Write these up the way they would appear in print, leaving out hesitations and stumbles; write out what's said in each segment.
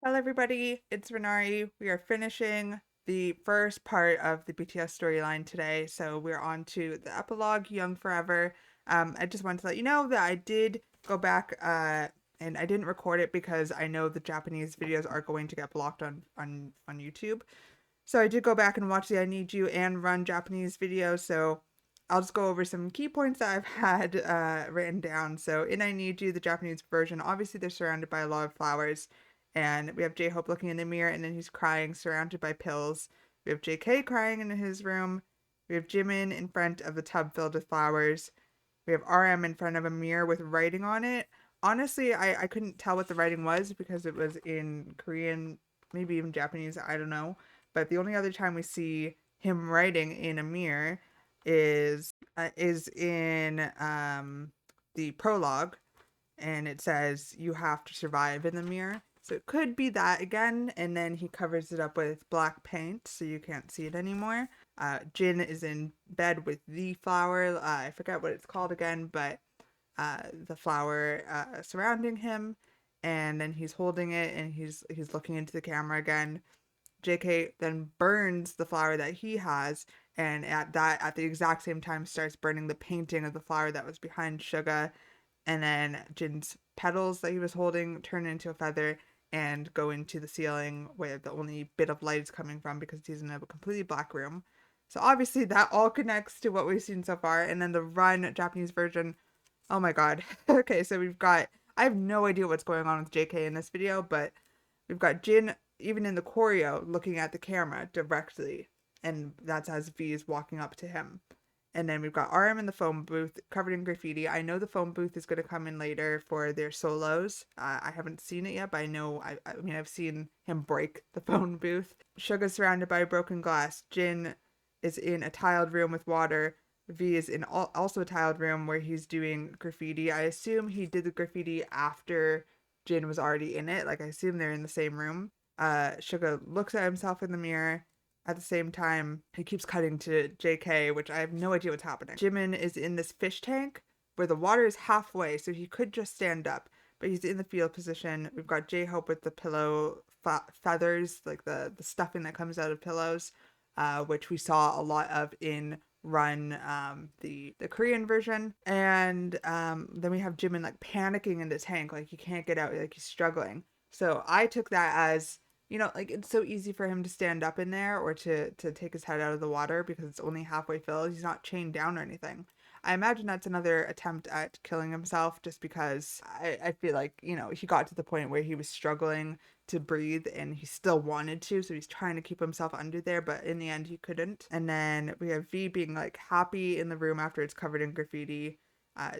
Hello everybody, it's Renari. We are finishing the first part of the BTS storyline today, so we're on to the epilogue, Young Forever. I just wanted to let you know that I did go back and I didn't record it because I know the Japanese videos are going to get blocked on YouTube. So I did go back and watch the I Need You and Run Japanese videos, so I'll just go over some key points that I've had written down. So in I Need You, the Japanese version, obviously they're surrounded by a lot of flowers, and we have J-Hope looking in the mirror, and then he's crying, surrounded by pills. We have JK crying in his room. We have Jimin in front of the tub filled with flowers. We have RM in front of a mirror with writing on it. Honestly, I couldn't tell what the writing was because it was in Korean, maybe even Japanese, I don't know. But the only other time we see him writing in a mirror is in the prologue, and it says you have to survive in the mirror. So it could be that again, and then he covers it up with black paint so you can't see it anymore. Jin is in bed with the flower. I forget what it's called again, but the flower surrounding him, and then he's holding it and he's looking into the camera again. JK then burns the flower that he has, and at the exact same time starts burning the painting of the flower that was behind Suga, and then Jin's petals that he was holding turn into a feather and go into the ceiling where the only bit of light is coming from because he's in a completely black room. So obviously that all connects to what we've seen so far. And then the Run Japanese version, oh my god. Okay, so I have no idea what's going on with JK in this video, but we've got Jin even in the choreo looking at the camera directly, and that's as V is walking up to him. And then we've got RM in the phone booth covered in graffiti. I know the phone booth is going to come in later for their solos. I haven't seen it yet, but I know, I mean, I've seen him break the phone booth. Suga's surrounded by broken glass. Jin is in a tiled room with water. V is in also a tiled room where he's doing graffiti. I assume he did the graffiti after Jin was already in it. Like, I assume they're in the same room. Suga looks at himself in the mirror. At the same time, he keeps cutting to JK, which I have no idea what's happening. Jimin is in this fish tank where the water is halfway, so he could just stand up, but he's in the fetal position. We've got J-Hope with the pillow feathers, like the stuffing that comes out of pillows, which we saw a lot of in Run, the Korean version. And then we have Jimin like panicking in the tank, like he can't get out, like he's struggling. So I took that as, like it's so easy for him to stand up in there or to take his head out of the water because it's only halfway filled. He's not chained down or anything. I imagine that's another attempt at killing himself just because I feel like, he got to the point where he was struggling to breathe and he still wanted to, so he's trying to keep himself under there, but in the end he couldn't. And then we have V being like happy in the room after it's covered in graffiti.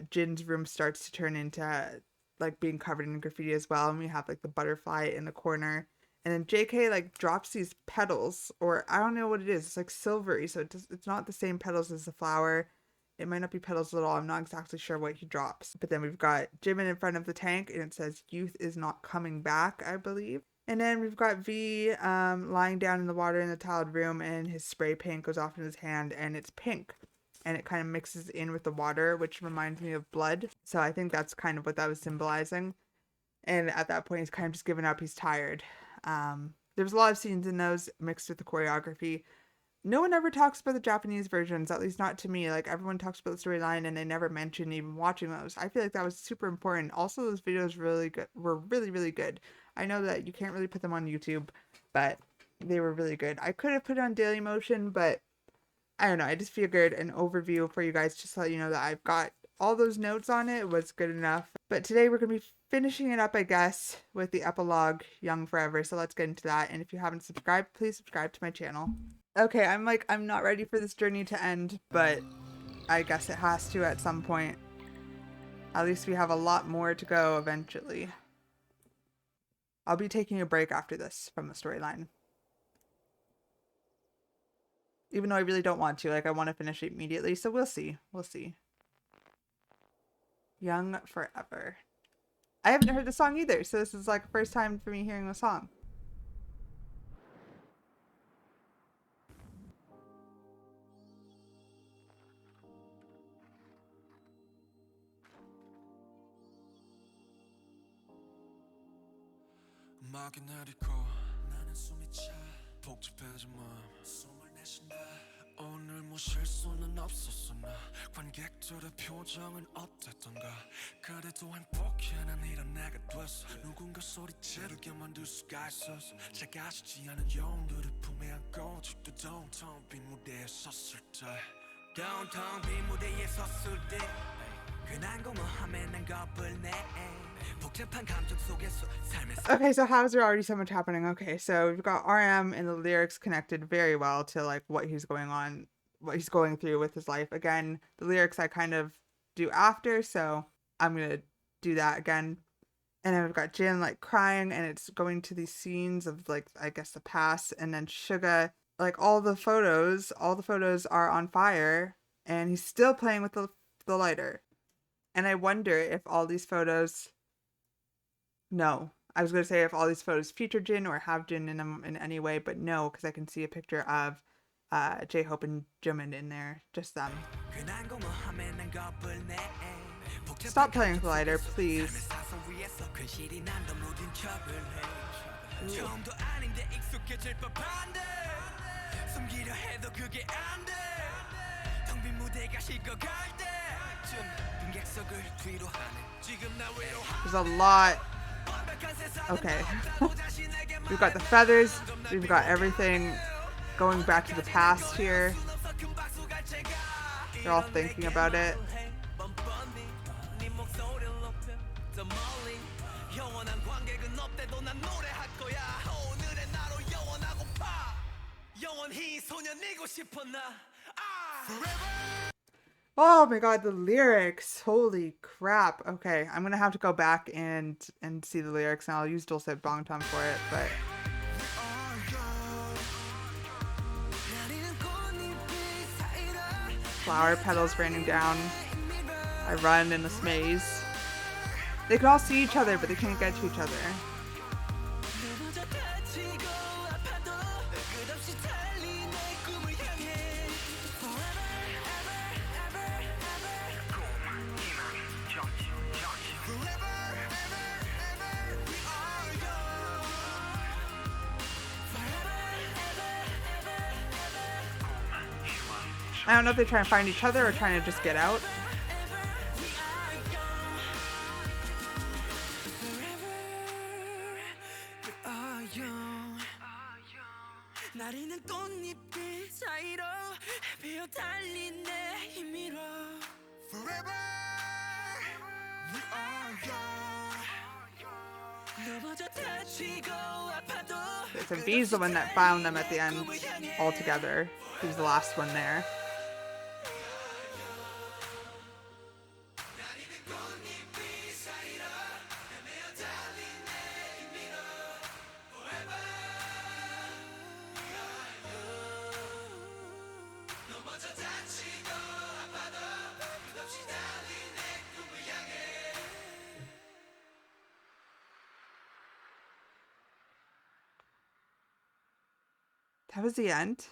Jin's room starts to turn into like being covered in graffiti as well, and we have like the butterfly in the corner. And then JK like drops these petals, or I don't know what it is. It's like silvery, so it's not the same petals as the flower. It might not be petals at all. I'm not exactly sure what he drops. But then we've got Jimin in front of the tank, and it says "Youth is not coming back," I believe. And then we've got V lying down in the water in the tiled room, and his spray paint goes off in his hand, and it's pink. And it kind of mixes in with the water, which reminds me of blood. So I think that's kind of what that was symbolizing. And at that point, he's kind of just given up. He's tired. There was a lot of scenes in those mixed with the choreography. No one ever talks about the Japanese versions, at least not to me. Like, everyone talks about the storyline and they never mention even watching those. I feel like that was super important. Also, those videos were really, really good. I know that you can't really put them on YouTube, but they were really good. I could have put it on Dailymotion, but I don't know. I just figured an overview for you guys just to let you know that I've got all those notes on it was good enough. But today we're going to be finishing it up, I guess, with the epilogue, Young Forever. So let's get into that. And if you haven't subscribed, please subscribe to my channel. Okay, I'm not ready for this journey to end, but I guess it has to at some point. At least we have a lot more to go eventually. I'll be taking a break after this from the storyline. Even though I really don't want to, like I want to finish it immediately, so we'll see. We'll see. Young Forever. I haven't heard the song either, so this is like the first time for me hearing the song. 음악이 내리고 나는 숨이 차 복잡해진 마음 숨을 내쉰다 오늘 뭐 실수는 없었으나 관객들의 표정은 어땠던가 그래도 행복해 난 이런 내가 됐어 누군가 소리 지르게 만들 수가 있었어 작아지지 않은 영웅들을 품에 안고 아직도 downtown 빈 무대에 섰을 때 downtown 빈 무대에 섰을 때 흔한 공허함에 난 겁을 내 복잡한 감정 속에서 삶에서 Okay, so how is there already so much happening? Okay, so we've got RM and the lyrics connected very well to like what he's going on, what he's going through with his life. Again, the lyrics I kind of do after, so I'm gonna do that again. And then we've got Jin like crying, and it's going to these scenes of like I guess the past, and then Suga like all the photos are on fire, and he's still playing with the lighter. And I wonder if all these photos, no, I was gonna say if all these photos feature Jin or have Jin in them in any way, but no, because I can see a picture of J-Hope and Jimin in there, just them. Stop playing with the lighter, please. There's a lot. Okay. We've got the feathers. We've got everything going back to the past here. They're all thinking about it. Oh my god, the lyrics. Holy crap. Okay, I'm gonna have to go back and see the lyrics, and I'll use Dulcet Bangtan for it, but flower petals raining down. I run in this maze. They can all see each other, but they can't get to each other. I don't know if they try and find each other or trying to just get out. So V's the one that found them at the end all together. He was the last one there. That was the end.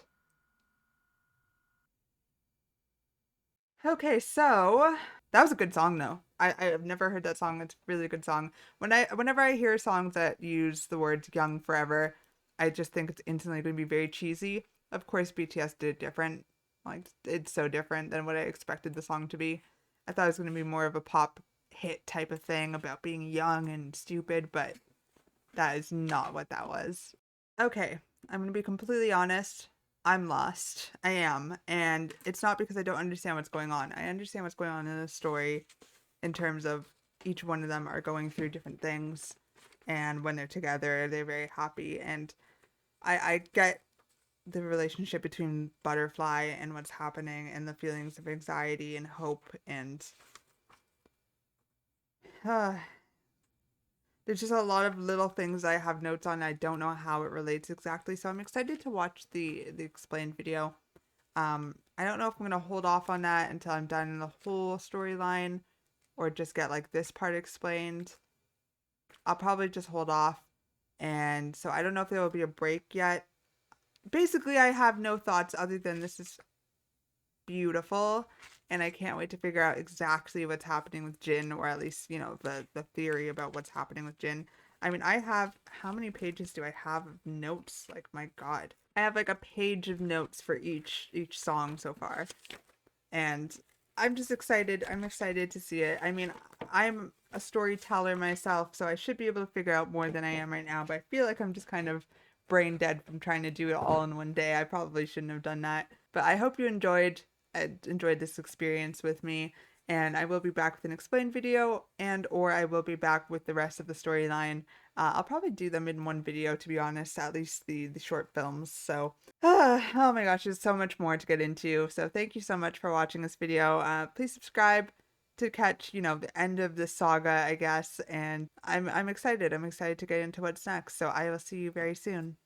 Okay, so that was a good song though. I've never heard that song. It's a really good song. Whenever I hear songs that use the words young forever, I just think it's instantly going to be very cheesy. Of course, BTS did it different. Like it's so different than what I expected the song to be. I thought it was going to be more of a pop hit type of thing about being young and stupid, but that is not what that was. Okay, I'm going to be completely honest. I'm lost. I am. And it's not because I don't understand what's going on. I understand what's going on in the story in terms of each one of them are going through different things. And when they're together, they're very happy. And I get the relationship between Butterfly and what's happening and the feelings of anxiety and hope. And there's just a lot of little things I have notes on. I don't know how it relates exactly, so I'm excited to watch the explained video. I don't know if I'm gonna hold off on that until I'm done in the whole storyline, or just get like this part explained. I'll probably just hold off, and so I don't know if there will be a break yet. Basically, I have no thoughts other than this is beautiful, and I can't wait to figure out exactly what's happening with Jin, or at least, you know, the theory about what's happening with Jin. I mean, I have, how many pages do I have of notes? Like, my God. I have like a page of notes for each song so far. And I'm just excited. I'm excited to see it. I mean, I'm a storyteller myself, so I should be able to figure out more than I am right now, but I feel like I'm just kind of brain dead from trying to do it all in one day. I probably shouldn't have done that. But I hope you enjoyed this experience with me, and I will be back with an explained video, and or I will be back with the rest of the storyline. I'll probably do them in one video, to be honest, at least the short films. So oh my gosh, there's so much more to get into. So thank you so much for watching this video. Please subscribe to catch, the end of this saga, I guess. And I'm excited. I'm excited to get into what's next. So I will see you very soon.